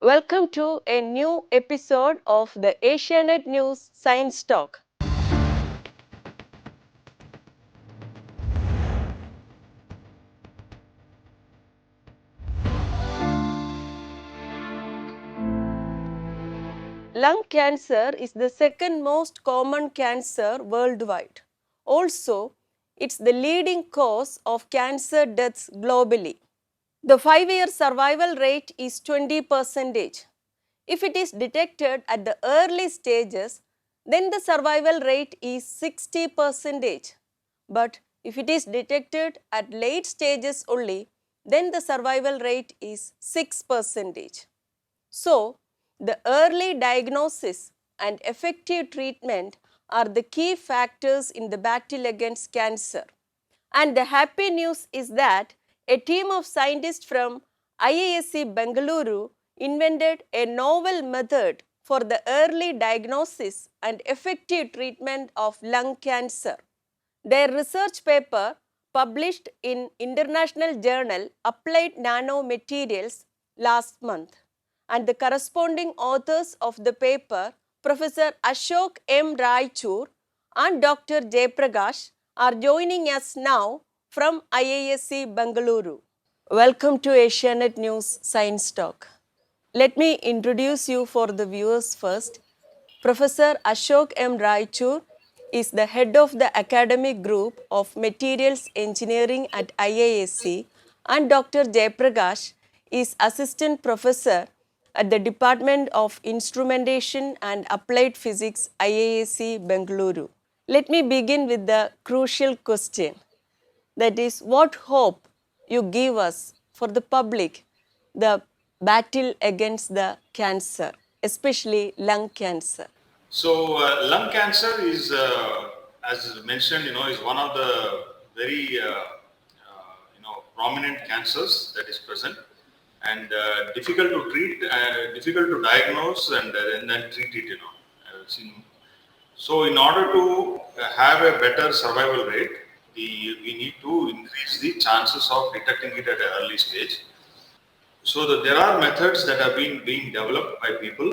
Welcome to a new episode of the Asianet News Science Talk. Lung cancer is the second most common cancer worldwide. Also, it's the leading cause of cancer deaths globally. The 5-year survival rate is 20%. If it is detected at the early stages, then the survival rate is 60%. But if it is detected at late stages only, then the survival rate is 6%. So, the early diagnosis and effective treatment are the key factors in the battle against cancer. And the happy news is that a team of scientists from IISc Bengaluru invented a novel method for the early diagnosis and effective treatment of lung cancer. Their research paper, published in International Journal Applied Nanomaterials last month, and the corresponding authors of the paper, Professor Ashok M. Raichur and Dr. Jayaprakash, are joining us now from IISc Bengaluru. Welcome to Asianet News Science Talk. Let me introduce you for the viewers first. Professor Ashok M. Raichur is the head of the academic group of Materials Engineering at IISc, and Dr. Jayaprakash is assistant professor at the Department of Instrumentation and Applied Physics, IISc Bengaluru. Let me begin with the crucial question, that is, what hope you give us for the public, the battle against the cancer, especially lung cancer. So, lung cancer is, as mentioned, is one of the very, prominent cancers that is present and difficult to treat, difficult to diagnose, and then treat it. So, in order to have a better survival rate, we need to increase the chances of detecting it at an early stage. So there are methods that have been being developed by people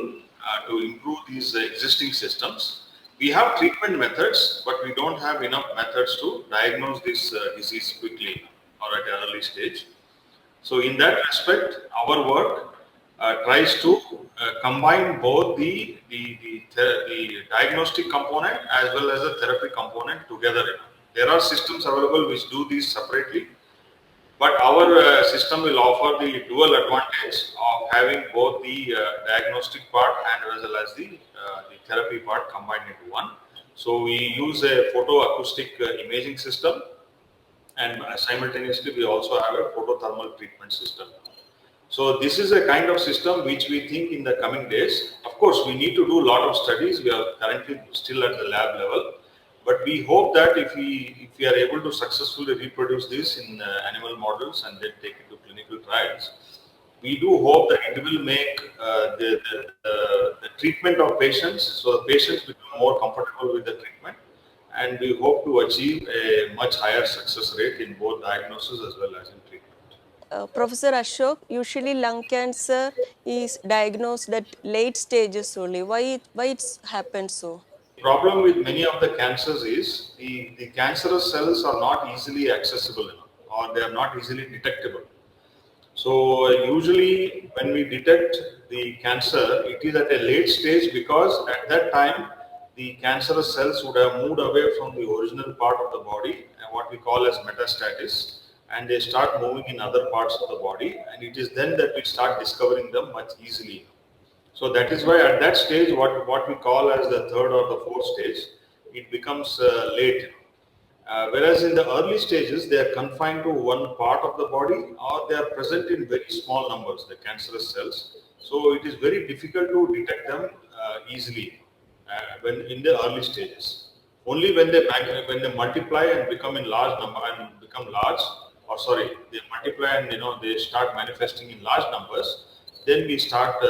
to improve these existing systems. We have treatment methods, but we don't have enough methods to diagnose this disease quickly or at an early stage. So in that respect, our work tries to combine both the diagnostic component as well as the therapy component together. There are systems available which do these separately, but our system will offer the dual advantage of having both the diagnostic part and as well as the therapy part combined into one. So we use a photoacoustic imaging system, and simultaneously we also have a photothermal treatment system. So this is a kind of system which we think in the coming days. Of course, we need to do a lot of studies. We are currently still at the lab level, but we hope that if we are able to successfully reproduce this in animal models and then take it to clinical trials, we do hope that it will make the treatment of patients, so the patients become more comfortable with the treatment, and we hope to achieve a much higher success rate in both diagnosis as well as in treatment. Professor Ashok, usually lung cancer is diagnosed at late stages only. Why it's happened so? Problem with many of the cancers is the cancerous cells are not easily accessible or they are not easily detectable. So usually when we detect the cancer, it is at a late stage because at that time the cancerous cells would have moved away from the original part of the body and what we call as metastasis, and they start moving in other parts of the body, and it is then that we start discovering them much easily. So that is why at that stage, what we call as the third or the fourth stage, it becomes late. Whereas in the early stages, they are confined to one part of the body or they are present in very small numbers, the cancerous cells. So it is very difficult to detect them easily when in the early stages. Only when they multiply and become in large number and become large, or sorry, they multiply and they start manifesting in large numbers, then we start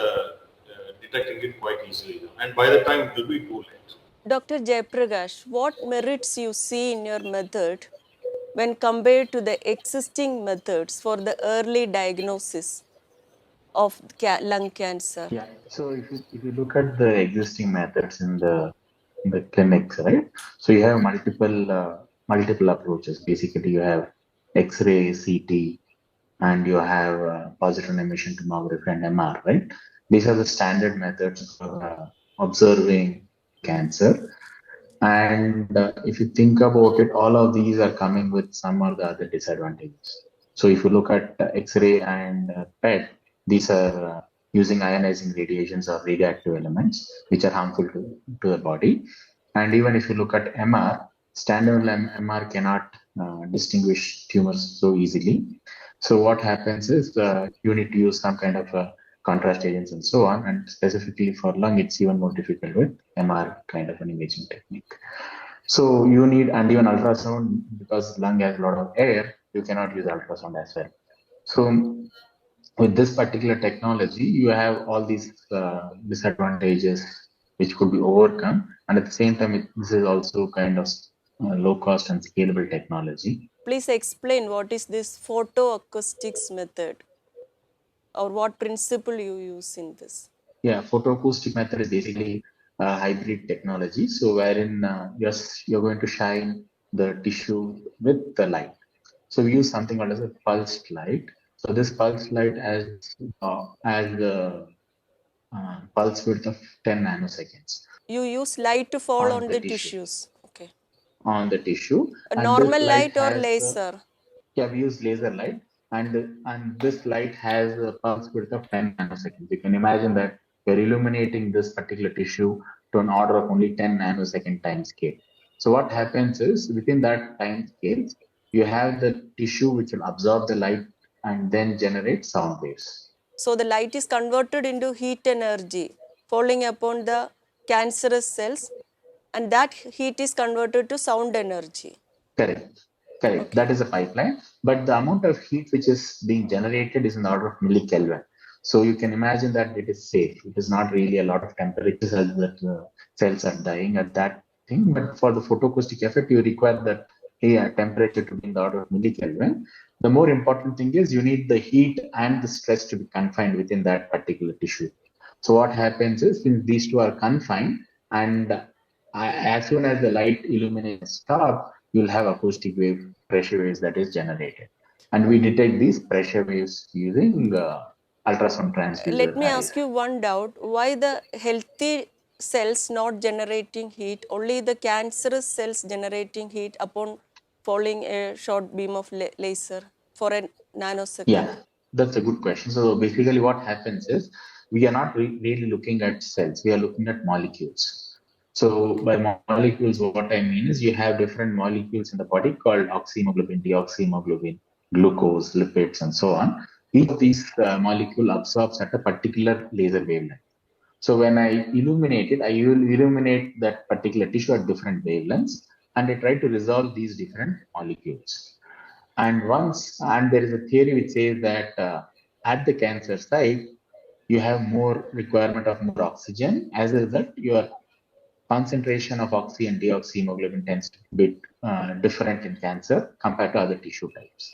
detecting it quite easily. And by the time it will be too late. Dr. Jayaprakash, what merits you see in your method when compared to the existing methods for the early diagnosis of lung cancer? Yeah. So if you look at the existing methods in the clinics, right? So you have multiple approaches. Basically, you have X-ray, CT, and you have positron emission tomography and MR, right? These are the standard methods for observing cancer. And if you think about it, all of these are coming with some or the other disadvantages. So if you look at X-ray and PET, these are using ionizing radiations or radioactive elements, which are harmful to the body. And even if you look at MR, standard MR cannot distinguish tumors so easily. So what happens is you need to use some kind of contrast agents and so on. And specifically for lung, it's even more difficult with MR kind of an imaging technique. So you need, and even ultrasound, because lung has a lot of air, you cannot use ultrasound as well. So with this particular technology, you have all these disadvantages which could be overcome. And at the same time, this is also kind of low cost and scalable technology. Please explain what is this photoacoustics method, or what principle you use in this? Yeah, photoacoustic method is basically a hybrid technology. So wherein you're going to shine the tissue with the light. So we use something called as a pulsed light. So this pulsed light has the pulse width of 10 nanoseconds You use light to fall on on the the tissue. tissues. Okay. On the tissue, A and this normal light light or has laser? yeah, we use laser light, and this light has a pulse width of 10 nanoseconds. You can imagine that you're illuminating this particular tissue to an order of only 10 nanosecond time scale. So what happens is within that time scale, you have the tissue which will absorb the light and then generate sound waves. So the light is converted into heat energy falling upon the cancerous cells, and that heat is converted to sound energy. Correct. Correct. Okay. That is a pipeline. But the amount of heat which is being generated is in the order of millikelvin. So you can imagine that it is safe. It is not really a lot of temperatures that cells are dying at that thing. But for the photoacoustic effect, you require that temperature to be in the order of millikelvin. The more important thing is you need the heat and the stress to be confined within that particular tissue. So what happens is since these two are confined, and as soon as the light illumination stop, you'll have acoustic wave pressure waves that is generated. And we detect these pressure waves using ultrasound Let transducer me arrays. ask you one doubt. Why the healthy cells not generating heat, only the cancerous cells generating heat upon falling a short beam of laser for a nanosecond? Yeah, that's a good question. So basically, what happens is we are not really looking at cells, we are looking at molecules. So by molecules, what I mean is you have different molecules in the body called oxyhemoglobin, deoxyhemoglobin, glucose, lipids, and so on. Each of these molecule absorbs at a particular laser wavelength. So when I illuminate it, I will illuminate that particular tissue at different wavelengths, and I try to resolve these different molecules. And there is a theory which says that at the cancer site, you have more requirement of more oxygen. As a result, your concentration of oxy and deoxyhemoglobin tends to be a bit different in cancer compared to other tissue types.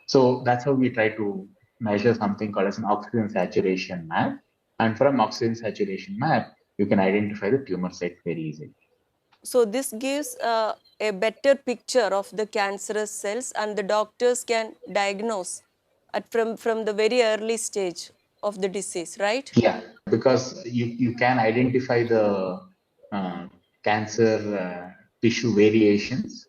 So that's how we try to measure something called as an oxygen saturation map. And from oxygen saturation map, you can identify the tumor site very easily. So this gives a better picture of the cancerous cells, and the doctors can diagnose from the very early stage of the disease, right? Yeah, because you can identify the uh, cancer tissue variations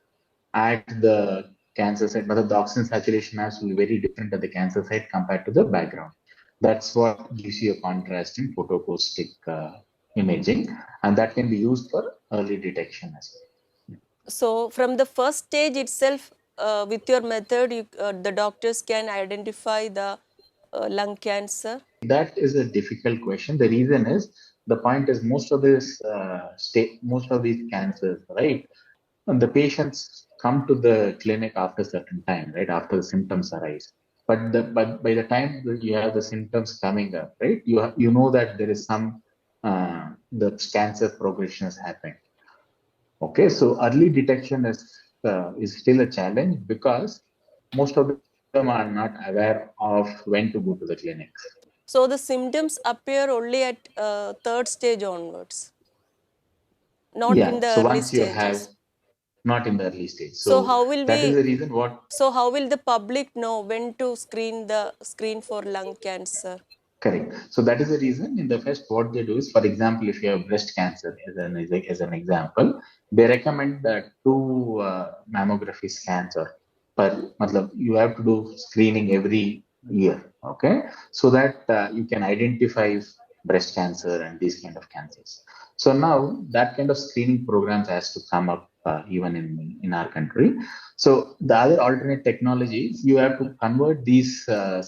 at the cancer site, but the oxygen saturation maps will be very different at the cancer site compared to the background. That's what gives you a contrast in photoacoustic imaging, and that can be used for early detection as well. So from the first stage itself, with your method, the doctors can identify the lung cancer. That is a difficult question. The reason is the point is most of these cancers, right? And the patients come to the clinic after a certain time, right? After the symptoms arise. But by the time that you have the symptoms coming up, right? You know that there is some the cancer progression has happened. Okay, so early detection is still a challenge because most of them are not aware of when to go to the clinics. So the symptoms appear only at third stage onwards, not in Yeah. the So early once you have, stages. not in the early stage. So So how will that is we? the reason what. So how will the public know when to screen for lung cancer? Correct. So that is the reason. In the first, what they do is, for example, if you have breast cancer, as an example, they recommend that two mammography scans, or matlab, you have to do screening every year. Okay, so that you can identify breast cancer and these kind of cancers. So now that kind of screening programs has to come up even in our country. So the other alternate technologies, you have to convert these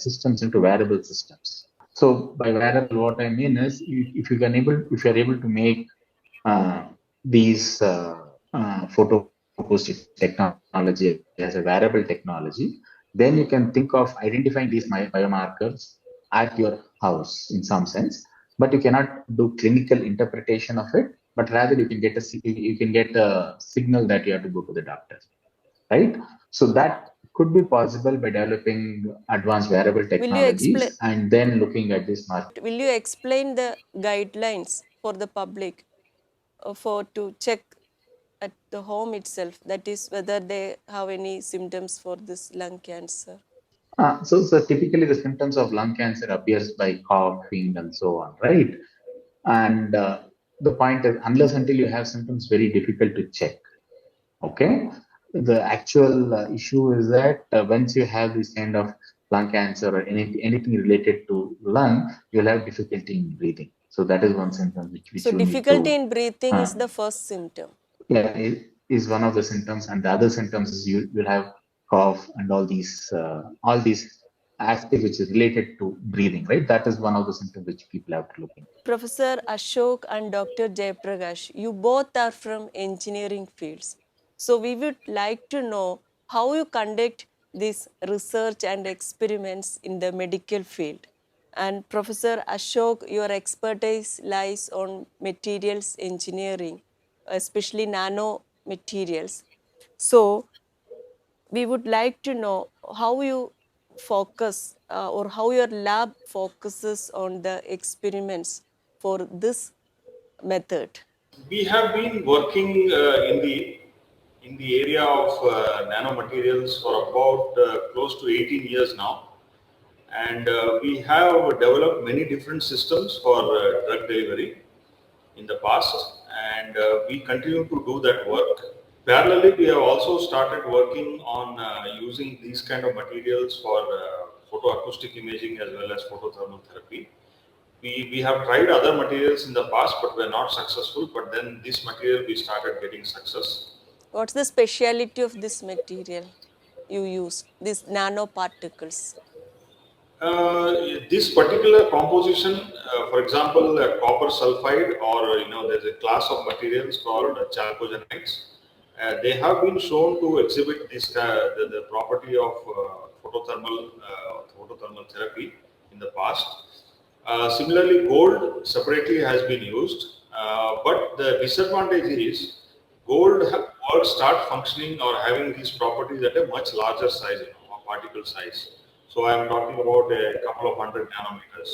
systems into wearable systems. So by wearable, what I mean is, if you are able to make these photo acoustic technology as a wearable technology, then you can think of identifying these biomarkers at your house in some sense. But you cannot do clinical interpretation of it. But rather, you can get a signal that you have to go to the doctor, right? So that could be possible by developing advanced wearable Will you explain? technologies and then looking at this market. Will you explain the guidelines for the public for to check at the home itself? That is whether they have any symptoms for this lung cancer. So typically the symptoms of lung cancer appears by coughing and so on, right? And the point is, unless until you have symptoms, very difficult to check. Okay, the actual issue is that once you have this kind of lung cancer or anything related to lung, you'll have difficulty in breathing. So that is one symptom which So you need difficulty to. in breathing Uh, is the first symptom. yeah, is one of the symptoms, and the other symptoms is you will have cough and all these aspects which is related to breathing, right? That is one of the symptoms which people have to look into. Professor Ashok and Dr. Jayaprakash, you both are from engineering fields. So we would like to know how you conduct this research and experiments in the medical field. And Professor Ashok, your expertise lies on materials engineering, especially nano materials. So we would like to know how you focus or how your lab focuses on the experiments for this method. We have been working in the area of nanomaterials for about close to 18 years now, and we have developed many different systems for drug delivery in the past, and we continue to do that work. Parallelly, we have also started working on using these kind of materials for photoacoustic imaging as well as photothermal therapy. We have tried other materials in the past, but were not successful. But then this material we started getting success. What's the speciality of this material you use, these nanoparticles? Uh, this particular composition, for example, copper sulfide, or there's a class of materials called chalcogenides. They have been shown to exhibit the property of photothermal therapy in the past. Similarly, gold separately has been used, but the disadvantage is gold start functioning or having these properties at a much larger size, or particle size. So I am talking about a couple of hundred nanometers.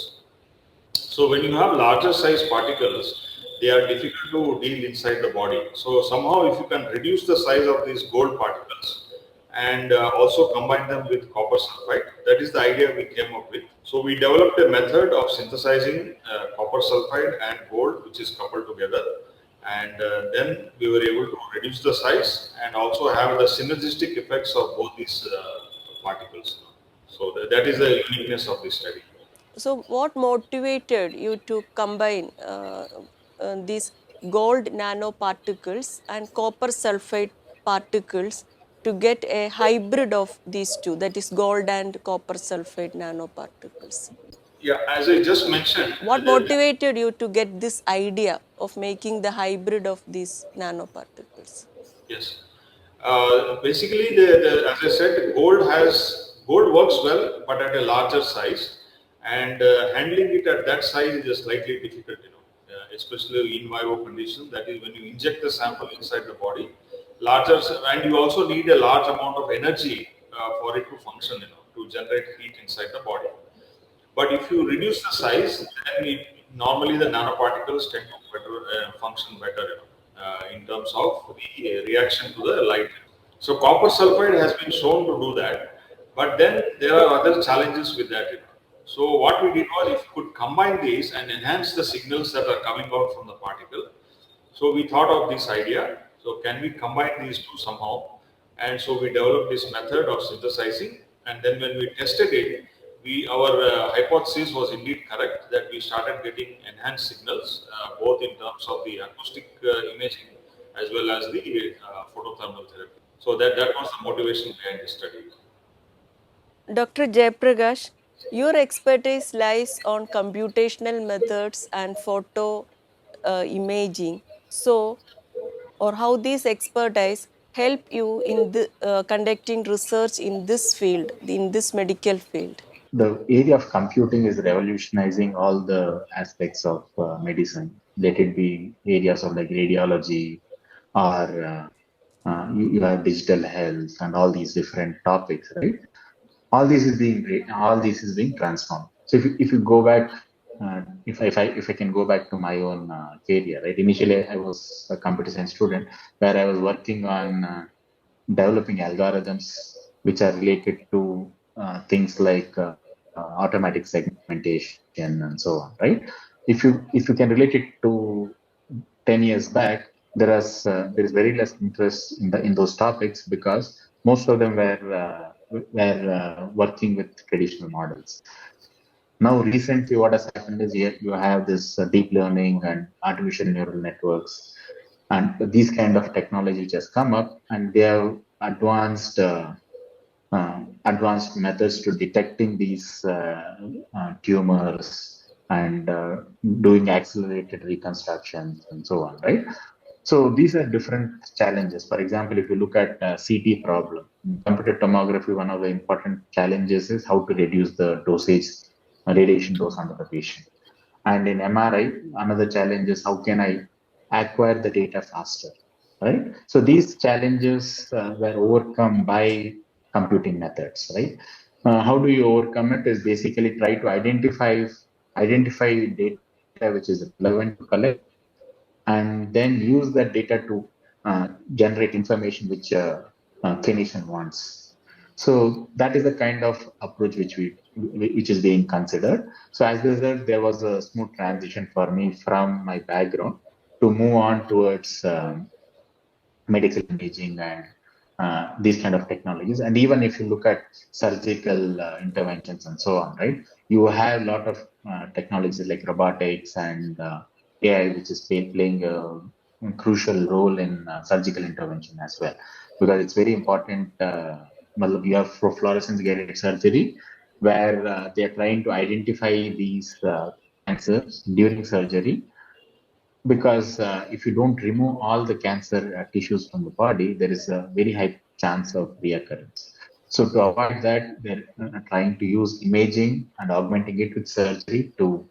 So when you have larger size particles, they are difficult to deal inside the body. So somehow, if you can reduce the size of these gold particles and also combine them with copper sulfide, that is the idea we came up with. So we developed a method of synthesizing copper sulfide and gold, which is coupled together, and then we were able to reduce the size and also have the synergistic effects of both these particles. So that is the uniqueness of this study. So, what motivated you to combine these gold nanoparticles and copper sulfide particles to get a hybrid of these two, that is, gold and copper sulfide nanoparticles? Yeah, as I just mentioned, What motivated you to get this idea of making the hybrid of these nanoparticles? yes. Basically, as I said, gold works well, but at a larger size, and handling it at that size is slightly difficult, especially in vivo conditions. That is, when you inject the sample inside the body, and you also need a large amount of energy for it to function, to generate heat inside the body. But if you reduce the size, then normally the nanoparticles tend to function better, in terms of the reaction to the light. So copper sulfide has been shown to do that, but then there are other challenges with that. So what we did was, if we could combine these and enhance the signals that are coming out from the particle, so we thought of this idea. So can we combine these two somehow? And so we developed this method of synthesizing. And then when we tested it, our hypothesis was indeed correct, that we started getting enhanced signals, both in terms of the acoustic imaging as well as the photothermal therapy. So that was the motivation behind this study. Dr. Jayaprakash, your expertise lies on computational methods and photo imaging. So, or how these expertise help you in conducting research in this field, in this medical field? The area of computing is revolutionizing all the aspects of medicine. Let it be areas of like radiology or you have digital health and all these different topics, right? All this is being transformed. So if you go back, if I can go back to my own career, right? Initially, I was a computer science student where I was working on developing algorithms which are related to things like automatic segmentation and so on, right? If you can relate it to 10 years back, there is very less interest in those topics because most of them were working with traditional models. Now, recently, what has happened is you have this deep learning and artificial neural networks, and these kind of technology which has come up, and they have advanced methods to detecting these tumors and doing accelerated reconstructions and so on, right? So these are different challenges. For example, if you look at CT problem, in computed tomography, one of the important challenges is how to reduce the dosage, radiation dose under the patient. And in MRI, another challenge is how can I acquire the data faster, right? So these challenges were overcome by computing methods, right? How do you overcome it? Is basically try to identify data which is relevant to collect, and then use that data to generate information which clinician wants. So that is the kind of approach which is being considered. So as a result, there was a smooth transition for me from my background to move on towards medical imaging and these kind of technologies. And even if you look at surgical interventions and so on, right, you have a lot of technologies like robotics and AI, which is playing a crucial role in surgical intervention as well, because it's very important. You have fluorescence guided surgery, where they are trying to identify these cancers during surgery, because if you don't remove all the cancer tissues from the body, there is a very high chance of reoccurrence. So to avoid that, they're trying to use imaging and augmenting it with surgery to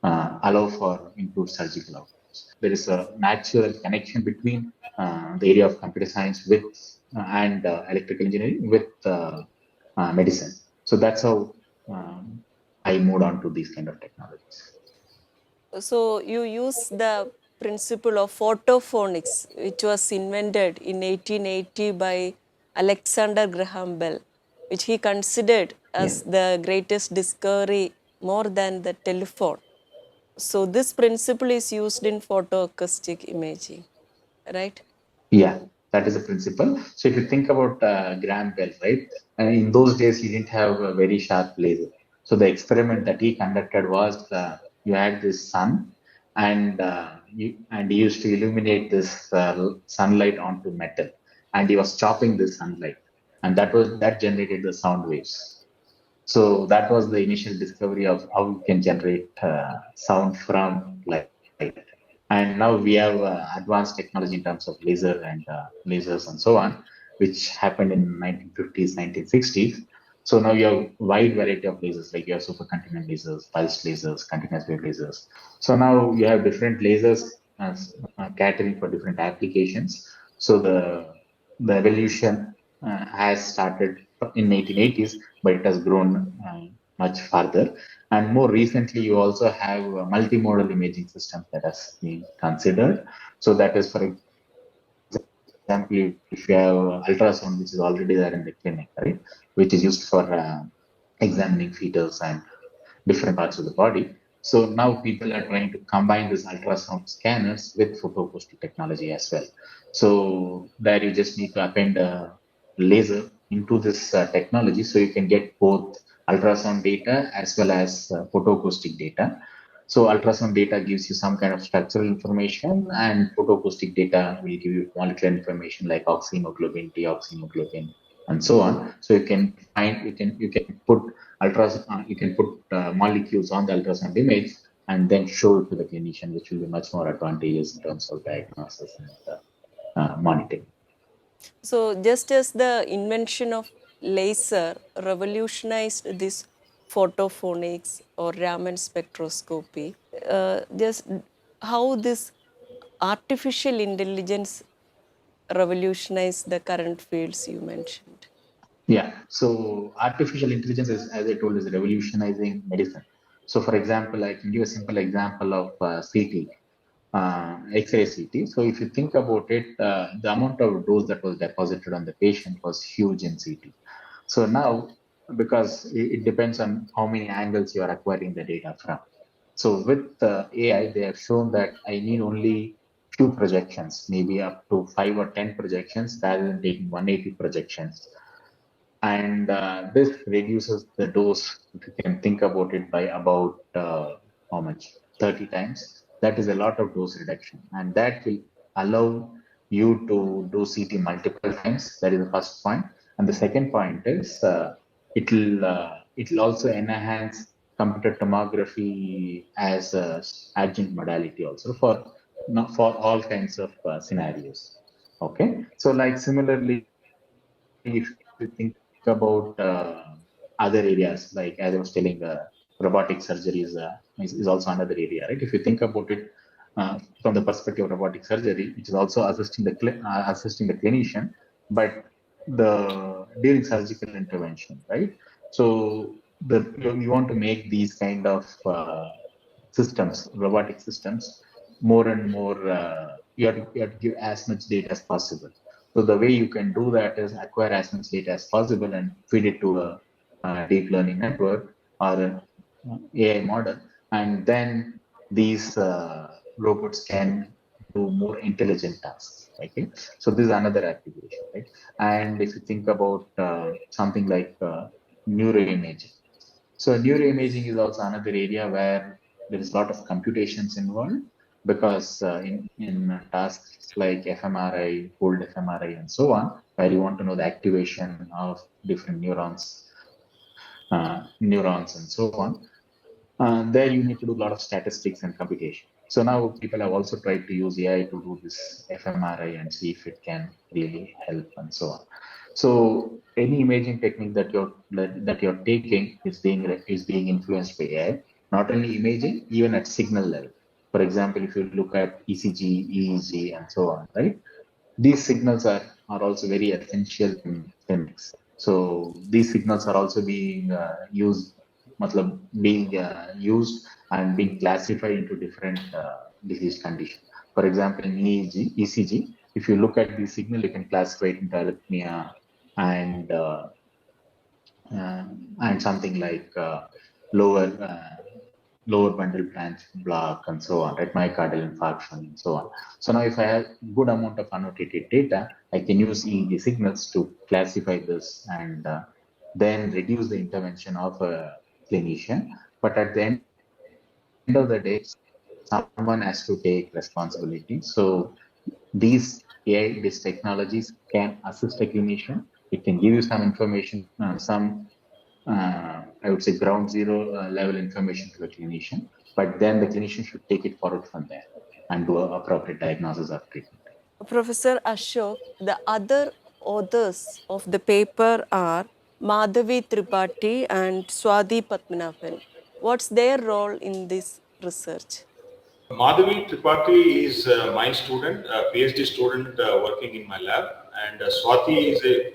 allow for improved surgical outcomes. There is a natural connection between the area of computer science with and electrical engineering with medicine. So that's how I moved on to these kind of technologies. So you use the principle of photophonics, which was invented in 1880 by Alexander Graham Bell, which he considered Yeah. as the greatest discovery more than the telephone. So this principle is used in photoacoustic imaging, right? Yeah, that is the principle. So if you think about Graham Bell, right? And in those days, he didn't have a very sharp laser. So the experiment that he conducted was you had this sun, and he used to illuminate this sunlight onto metal, and he was chopping this sunlight, and that generated the sound waves. So that was the initial discovery of how you can generate sound from light. And now we have advanced technology in terms of laser and lasers and so on, which happened in 1950s, 1960s. So now you have wide variety of lasers, like you have supercontinuum lasers, pulsed lasers, continuous wave lasers. So now you have different lasers catering for different applications. So the evolution has started in 1980s, but it has grown much farther. And more recently, you also have multimodal imaging systems that has been considered. So that is, for example, if you have ultrasound, which is already there in the clinic, right, which is used for examining fetus and different parts of the body. So now people are trying to combine these ultrasound scanners with photoacoustic technology as well. So there you just need to append a laser into this technology, so you can get both ultrasound data as well as photoacoustic data. So ultrasound data gives you some kind of structural information, and photoacoustic data will give you molecular information like oxyhemoglobin, deoxyhemoglobin, and so on. So you can put you can put molecules on the ultrasound image and then show it to the clinician, which will be much more advantageous in terms of diagnosis and monitoring. So, just as the invention of laser revolutionized this photophonics or Raman spectroscopy, just how this artificial intelligence revolutionized the current fields you mentioned. Yeah. So artificial intelligence is, as I told, is revolutionizing medicine. So, for example, I can give a simple example of CT, X-ray CT. So, if you think about it, the amount of dose that was deposited on the patient was huge in CT. So now, because it depends on how many angles you are acquiring the data from. So with AI, they have shown that I need only few projections, maybe up to 5 or 10 projections, rather than taking 180 projections. And this reduces the dose, if you can think about it, by about how much, 30 times. That is a lot of dose reduction, and that will allow you to do CT multiple times. That is the first point. And the second point is it will also enhance computer tomography as a adjunct modality also for for all kinds of scenarios. Okay, so like similarly, if you think about other areas, like as I was telling, robotic surgery is also another area, right? If you think about it from the perspective of robotic surgery, which is also assisting the clinician, but during surgical intervention, right? So you want to make these kind of systems, robotic systems, more and more. You have to give as much data as possible. So the way you can do that is acquire as much data as possible and feed it to a deep learning network or an AI model, and then these robots can do more intelligent tasks. Okay, so this is another application, right? And if you think about something like neuroimaging, so neuroimaging is also another area where there is a lot of computations involved, because in tasks like fMRI, cold fMRI, and so on, where you want to know the activation of different neurons and so on, there you need to do a lot of statistics and computation. So now people have also tried to use AI to do this fMRI and see if it can really help and so on. So any imaging technique that you're taking is being influenced by AI. Not only imaging, even at signal level. For example, if you look at ECG, EEG, and so on, right? These signals are also very essential in clinics. So these signals are also being used and being classified into different disease conditions. For example, in ECG, if you look at the signal, you can classify it into arrhythmia and uh, and something like lower lower bundle branch block and so on, right? Myocardial infarction and so on. So now if I have good amount of annotated data, I can use EEG signals to classify this and then reduce the intervention of a clinician. But at the end of the day, someone has to take responsibility. So these AI, these technologies can assist a clinician. It can give you some information, I would say ground zero level information to the clinician, but then the clinician should take it forward from there and do a appropriate diagnosis of treatment. Professor Ashok, the other authors of the paper are Madhavi Tripathi and Swati Padmanabhan. What's their role in this research? Madhavi Tripathi is my student, a PhD student working in my lab, and Swati is a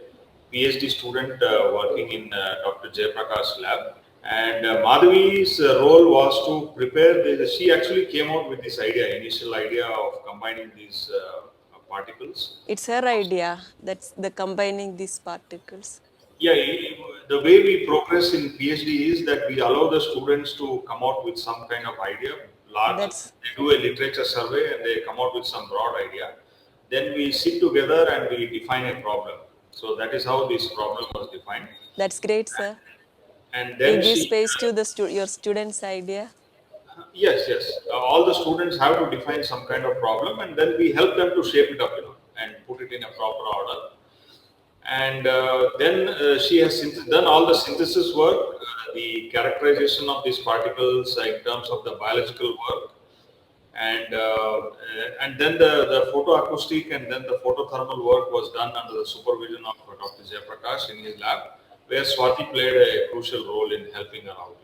PhD student working in Dr. Jayaprakash's lab. And Madhavi's role was to prepare this. She actually came out with this idea, initial idea of combining these particles. It's her idea. That's the combining these particles. Yeah, the way we progress in PhD is that we allow the students to come out with some kind of idea. Large, That's they do a literature survey and they come out with some broad idea. Then we sit together and we define a problem. So that is how this problem was defined. that's great, sir. And You then give she, space to the your students' idea. yes, yes, all the students have to define some kind of problem, and then we help them to shape it up, and put it in a proper order. And then she has done all the synthesis work, the characterization of these particles in terms of the biological work, and then the photoacoustic and then the photothermal work was done under the supervision of Dr. Jayaprakash in his lab, where Swati played a crucial role in helping her out.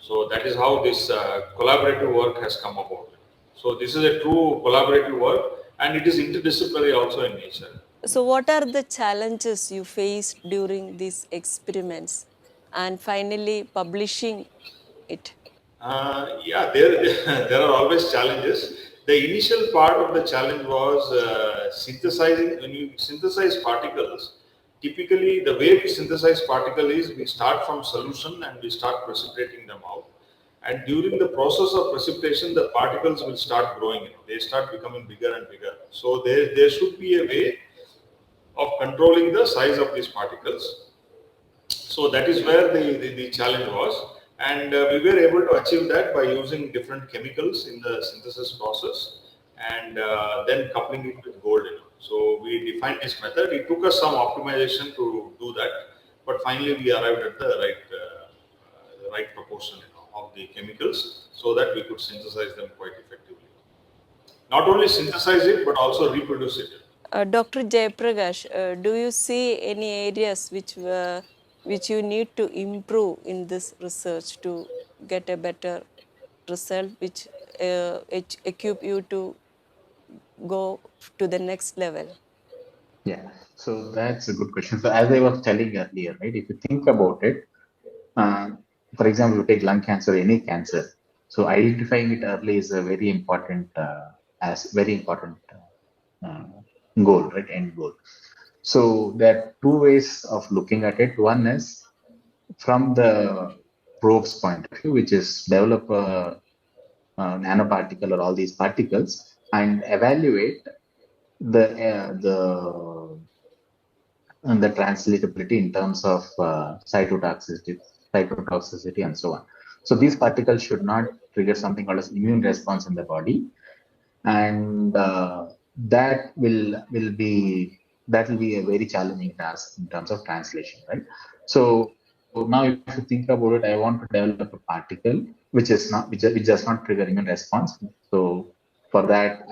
So that is how this collaborative work has come about. So this is a true collaborative work, and it is interdisciplinary also in nature. So, what are the challenges you faced during these experiments and finally publishing it? Yeah, there there are always challenges. The initial part of the challenge was synthesizing. When you synthesize particles, typically the way we synthesize particle is we start from solution and we start precipitating them out. And during the process of precipitation, the particles will start growing. They start becoming bigger and bigger. So there should be a way of controlling the size of these particles. So that is where the challenge was. And we were able to achieve that by using different chemicals in the synthesis process and then coupling it with gold. So we defined this method. It took us some optimization to do that, but finally we arrived at the right proportion of the chemicals so that we could synthesize them quite effectively. Not only synthesize it, but also reproduce it. Dr. Jayaprakash, do you see any areas which you need to improve in this research to get a better result, which equip you to go to the next level? Yeah, so that's a good question. So as I was telling earlier, right, if you think about it, uh, for example, you take lung cancer, any cancer. So identifying it early is a very important, very important uh, goal, right? End goal. So there are two ways of looking at it. One is from the probe's point of view, which is develop nanoparticle or all these particles and evaluate the the translatability in terms of cytotoxicity, and so on. So these particles should not trigger something called as immune response in the body, and that will be a very challenging task in terms of translation, right? So now, if you think about it, I want to develop a particle which does not trigger immune response. So for that,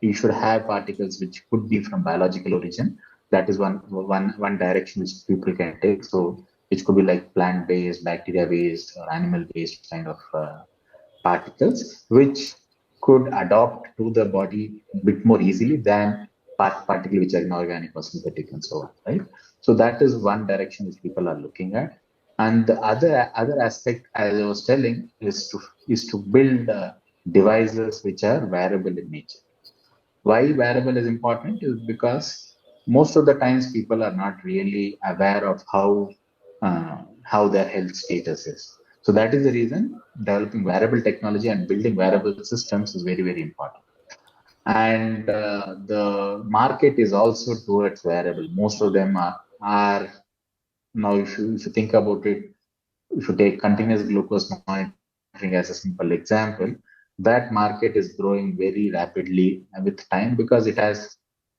you should have particles which could be from biological origin. That is one direction which people can take. So which could be like plant-based, bacteria-based, or animal-based kind of particles, which could adopt to the body a bit more easily than particles which are inorganic or synthetic and so on, right? So that is one direction which people are looking at. And the other aspect, as I was telling, is to build devices which are wearable in nature. Why wearable is important is because most of the times people are not really aware of how their health status is. So that is the reason developing wearable technology and building wearable systems is very, very important. And the market is also towards wearable. Most of them are now, if you think about it, if you take continuous glucose monitoring as a simple example, that market is growing very rapidly with time because it has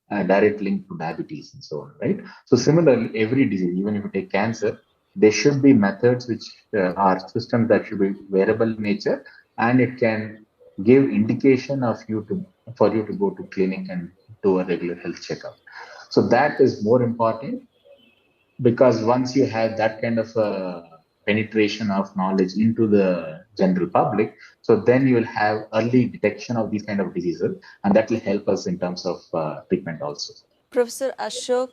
a direct link to diabetes and so on, right? So similarly, every disease, even if you take cancer, there should be methods which are systems that should be wearable in nature, and it can give indication of for you to go to clinic and do a regular health checkup. So that is more important because once you have that kind of penetration of knowledge into the general public, so then you will have early detection of these kind of diseases, and that will help us in terms of treatment also. Professor Ashok,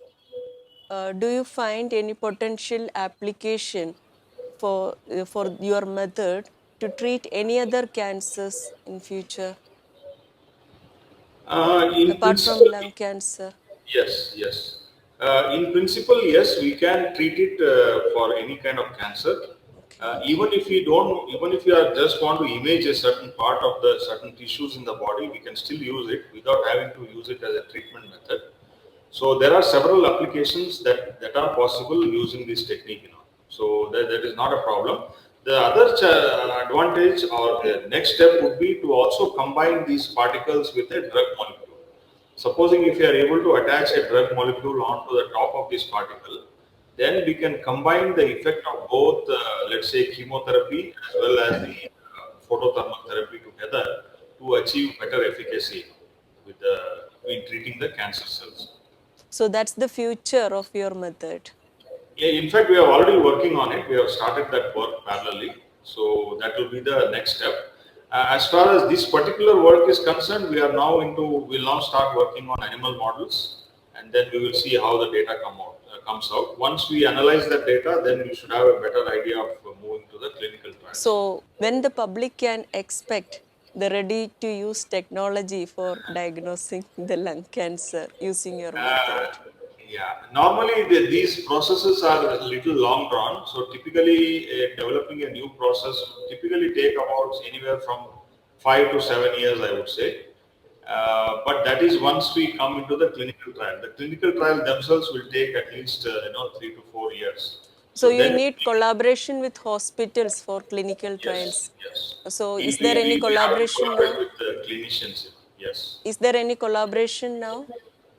do you find any potential application for your method to treat any other cancers in future In apart from principle, lung cancer? yes, yes. In principle, yes, we can treat it for any kind of cancer. Okay. Even if you are just want to image a certain part of the certain tissues in the body, we can still use it without having to use it as a treatment method. So there are several applications that are possible using this technique. So that is not a problem. The other advantage or the next step would be to also combine these particles with a drug molecule. Supposing if you are able to attach a drug molecule onto the top of this particle, then we can combine the effect of both, let's say, chemotherapy as well as the photothermal therapy together to achieve better efficacy with in treating the cancer cells. So that's the future of your method. Yeah, in fact, we are already working on it. We have started that work parallelly. So that will be the next step. As far as this particular work is concerned, we'll now start working on animal models, and then we will see how the data comes out. Once we analyze that data, then we should have a better idea of moving to the clinical trials. So when the public can expect the ready to use technology for diagnosing the lung cancer using your method? Uh, yeah, normally these processes are a little long drawn. So typically, developing a new process typically take about anywhere from 5 to 7 years, I would say. But that is once we come into the clinical trial. The clinical trial themselves will take at least 3 to 4 years. So So you then, need collaboration with hospitals for clinical yes, trials. yes, So we, is we, there any we have to collaboration collaborate now? with the clinicians. Yes, Is there any collaboration now?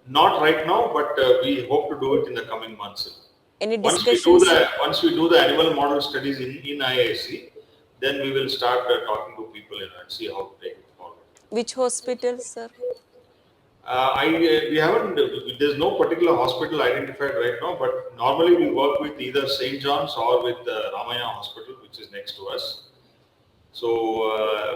not right now, but we hope to do it in the coming months. Any Once we do discussions? the animal model studies in IISc, then we will start talking to people and see how to take it forward. Which hospitals, sir? We haven't. There's no particular hospital identified right now, but normally we work with either St. John's or with Ramaya Hospital, which is next to us. So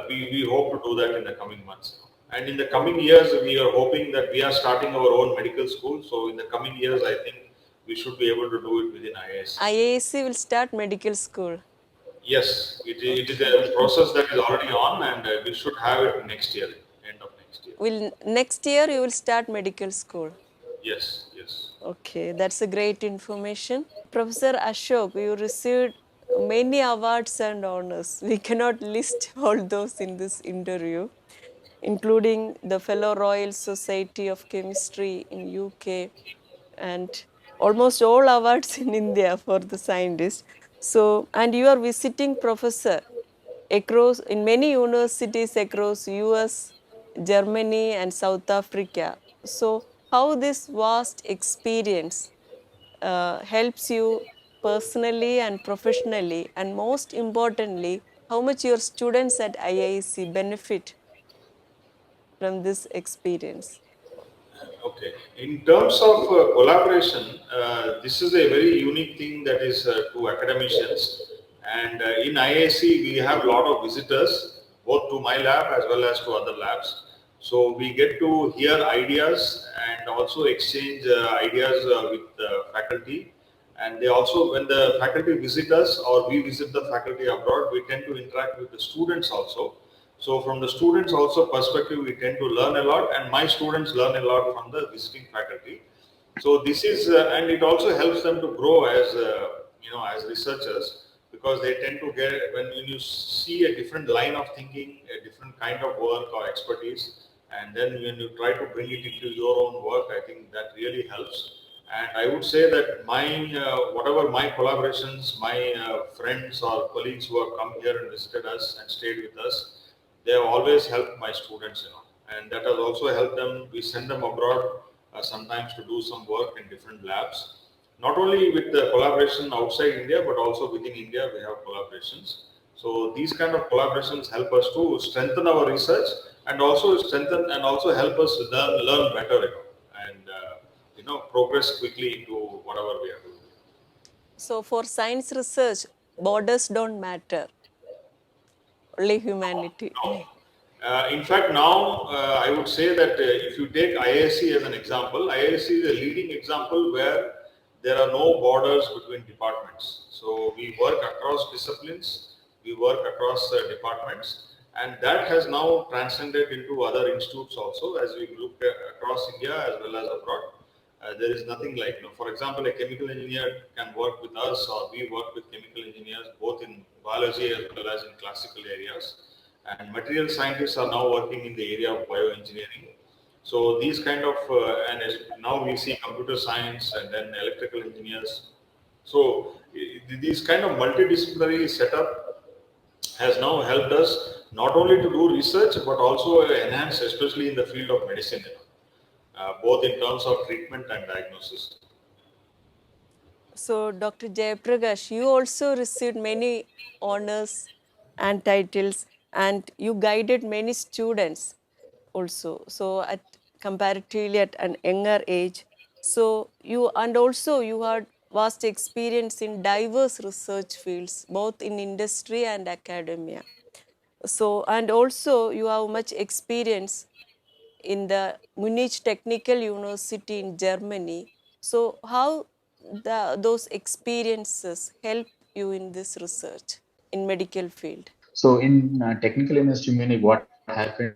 we hope to do that in the coming months. And in the coming years, we are hoping that we are starting our own medical school. So in the coming years, I think we should be able to do it within IISc. IISc will start medical school. Yes, it is Okay. a process that is already on, and we should have it next year, end of next year. Will next year you will start medical school? Yes, yes. Okay, that's a great information. Professor Ashok, you received many awards and honors. We cannot list all those in this interview, including the Fellow Royal Society of Chemistry in UK and almost all awards in India for the scientist. So, and you are visiting professor across in many universities across US, Germany and South Africa. So, how this vast experience helps you personally and professionally, and most importantly, how much your students at IISc benefit from this experience? Okay. In terms of collaboration, this is a very unique thing that is to academicians. And in IISc, we have a lot of visitors, both to my lab as well as to other labs. So we get to hear ideas and also exchange ideas with the faculty. And they also, when the faculty visit us or we visit the faculty abroad, we tend to interact with the students also. So from the students also perspective, we tend to learn a lot, and my students learn a lot from the visiting faculty. So this is, and it also helps them to grow as as researchers, because they tend to get when you see a different line of thinking, a different kind of work or expertise, and then when you try to bring it into your own work, I think that really helps. And I would say that my whatever my collaborations, my friends or colleagues who have come here and visited us and stayed with us, they have always helped my students, and that has also helped them. We send them abroad sometimes to do some work in different labs. Not only with the collaboration outside India, but also within India, we have collaborations. So these kind of collaborations help us to strengthen our research and also strengthen and also help us learn better, and progress quickly into whatever we are doing. So, for science research, borders don't matter, only humanity. No. In fact, now I would say that if you take IISc as an example, IISc is a leading example where there are no borders between departments. So we work across disciplines, we work across departments, and that has now transcended into other institutes also as we look across India as well as abroad. There is nothing like, for example, a chemical engineer can work with us, or we work with chemical engineers both in biology as well as in classical areas. And material scientists are now working in the area of bioengineering. So these kind of, and now we see computer science and then electrical engineers. So these kind of multidisciplinary setup has now helped us not only to do research but also enhance, especially in the field of medicine, both in terms of treatment and diagnosis. So, Dr. Jayaprakash, you also received many honors and titles, and you guided many students also. So, at comparatively at an younger age. So, you and also you had vast experience in diverse research fields, both in industry and academia. So, and also you have much experience in the Munich Technical University in Germany. So, how those experiences help you in this research in medical field? So in technical industry Munich, what happened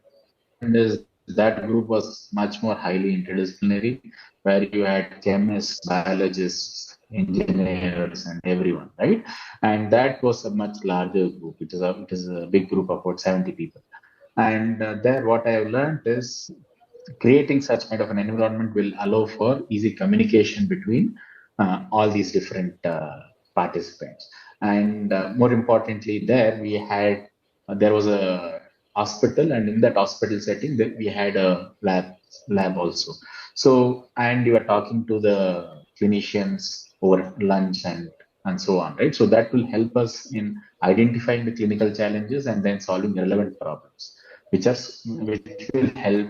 is that group was much more highly interdisciplinary, where you had chemists, biologists, engineers, and everyone, right? And that was a much larger group. It is a big group of about 70 people. And there, what I have learned is creating such kind of an environment will allow for easy communication between all these different participants. And more importantly, there was a hospital, and in that hospital setting, we had a lab also. So, and you are talking to the clinicians over lunch and so on, right? So that will help us in identifying the clinical challenges and then solving relevant problems, which will help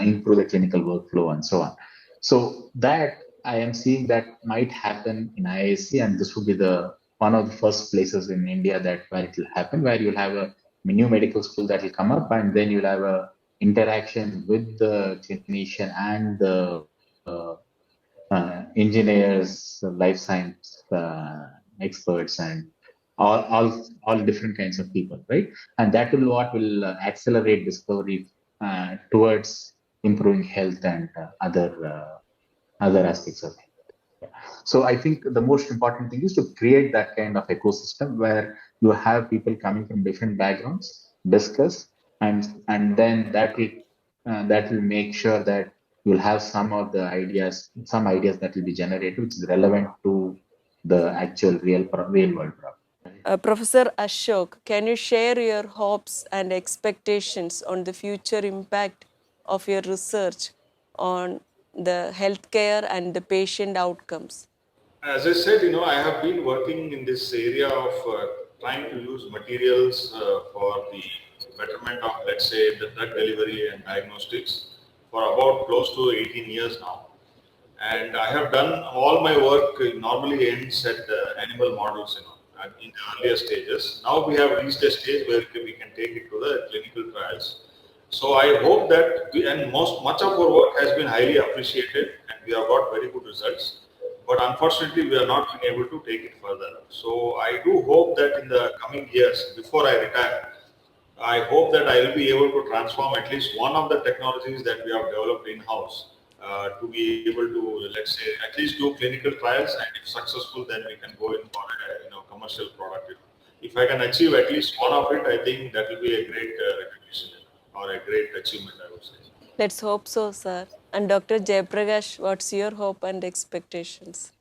improve the clinical workflow and so on. So that I am seeing that might happen in IISc, and this would be the one of the first places in India that where it will happen, where you'll have a new medical school that will come up, and then you'll have a interaction with the clinician and the engineers, life science experts, and all different kinds of people, right? And that will what will accelerate discovery towards improving health and other aspects of health. Yeah. So I think the most important thing is to create that kind of ecosystem where you have people coming from different backgrounds, discuss, and then that will make sure that you'll have some ideas that will be generated, which is relevant to the actual real world problem. Professor Ashok, can you share your hopes and expectations on the future impact of your research on the healthcare and the patient outcomes? As I said, I have been working in this area of trying to use materials for the betterment of, let's say, the drug delivery and diagnostics for about close to 18 years now. And I have done all my work normally ends at animal models, in the earlier stages. Now we have reached a stage where we can take it to the clinical trials. So I hope that much of our work has been highly appreciated, and we have got very good results. But unfortunately, we are not being able to take it further. So I do hope that in the coming years, before I retire, I hope that I will be able to transform at least one of the technologies that we have developed in-house to be able to, let's say, at least do clinical trials, and if successful, then we can go in for a commercial product. If I can achieve at least one of it, I think that will be a great recognition or a great achievement, I would say. Let's hope so, sir. And Dr. Jayaprakash, what's your hope and expectations?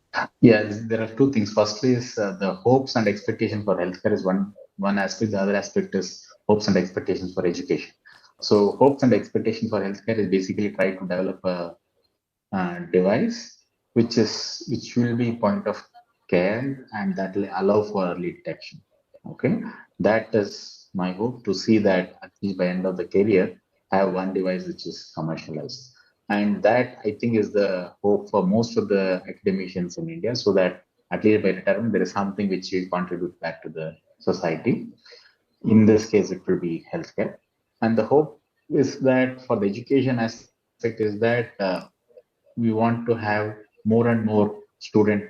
Yes, there are two things. Firstly, is the hopes and expectation for healthcare is one aspect. The other aspect is hopes and expectations for education. So, hopes and expectation for healthcare is basically try to develop a device which will be point of care and that will allow for early detection. Okay, that is my hope, to see that at least by end of the career I have one device which is commercialized, and that I think is the hope for most of the academicians in India, so that at least by retirement there is something which will contribute back to the society. In this case, it will be healthcare, and the hope is that for the education aspect is that we want to have more and more student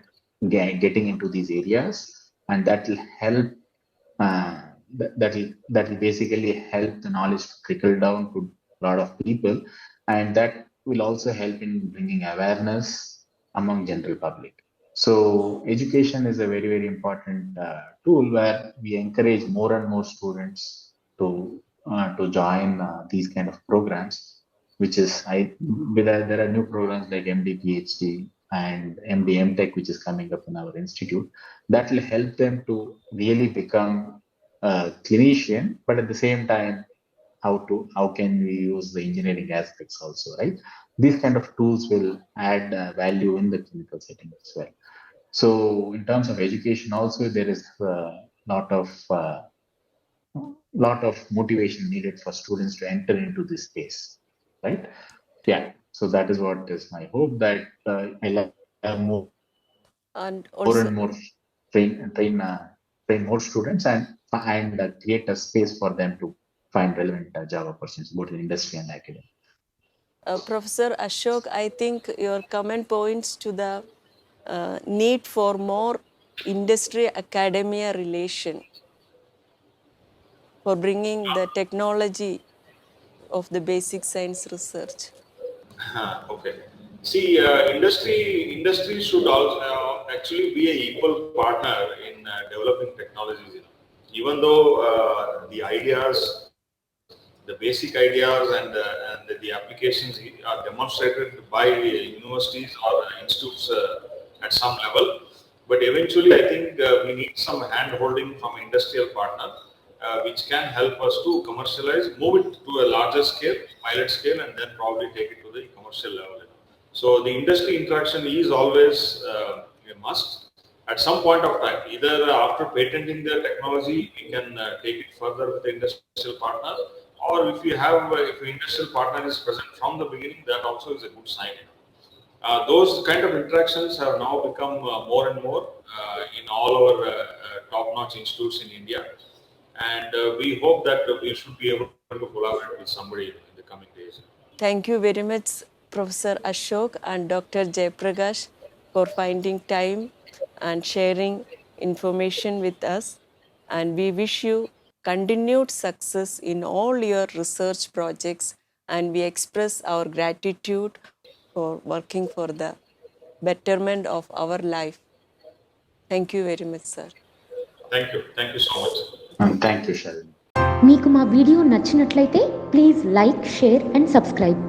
getting into these areas, and that will help. That will basically help the knowledge to trickle down to a lot of people, and that will also help in bringing awareness among general public. So education is a very important tool where we encourage more and more students to join these kind of programs, which is there are new programs like MD PhD and MD MTech which is coming up in our institute that will help them to really become a clinician, but at the same time how can we use the engineering aspects also, right? These kind of tools will add value in the clinical setting as well. So in terms of education also, there is a lot of motivation needed for students to enter into this space, right? Yeah. So that is what is my hope, that I'll have more and more And train also, train more students and create a space for them to find relevant job opportunities both in industry and academia. Professor Ashok, I think your comment points to the need for more industry academia relation for bringing the technology of the basic science research. Okay. See, industry should also actually be an equal partner in developing technologies. Even though the ideas, the basic ideas, and the applications are demonstrated by universities or institutes at some level, but eventually, I think we need some hand holding from industrial partner, which can help us to commercialize, move it to a larger scale, pilot scale, and then probably take it to the commercial level. So the industry interaction is always a must. At some point of time, either after patenting the technology, we can take it further with the industrial partner, or if the industrial partner is present from the beginning, that also is a good sign. Those kind of interactions have now become more and more in all our top-notch institutes in India, and we hope that we should be able to collaborate with somebody in the coming days. Thank you very much, Professor Ashok and Dr. Jayaprakash, for finding time and sharing information with us. And we wish you continued success in all your research projects. And we express our gratitude for working for the betterment of our life. Thank you very much, sir. Thank you so much. Thank you, Shalini. మీకు మా video నచ్చినట్లయితే please like, share and subscribe.